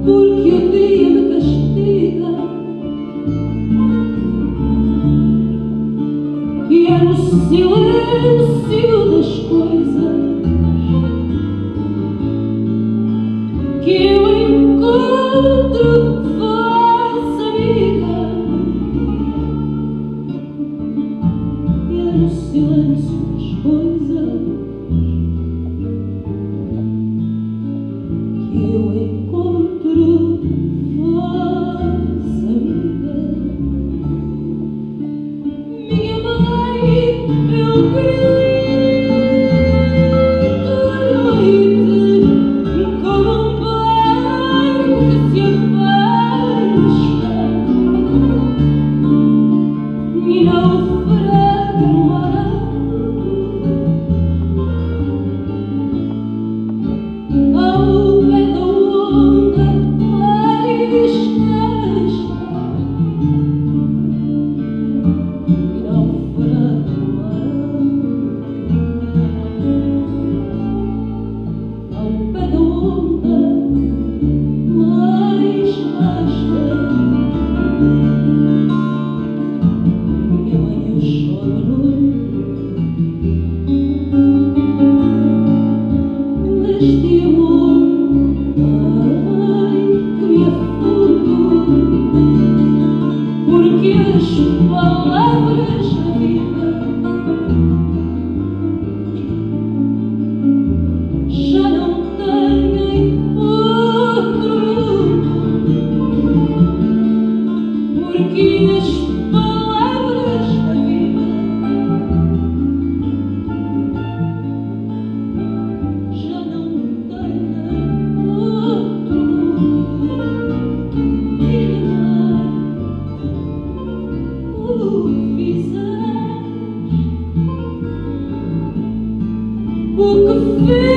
Porque o dia me castiga, e é no silêncio das coisas que eu encontro voz amiga, e é no silêncio das coisas que eu encontro voz amiga. Minha mãe, eu grito à noite como um barco que se afasta e naufraga no mar ao pé da onda mais casta e naufraga no mar ao pé da onda mais casta. Minha mãe, eu choro à noite neste amor, ai, que me afundo, porque as palavras da vida já não têm outro mundo, porque as palavras da vida já não têm outro mundo. Minha mãe, o que fizeste, o que fez.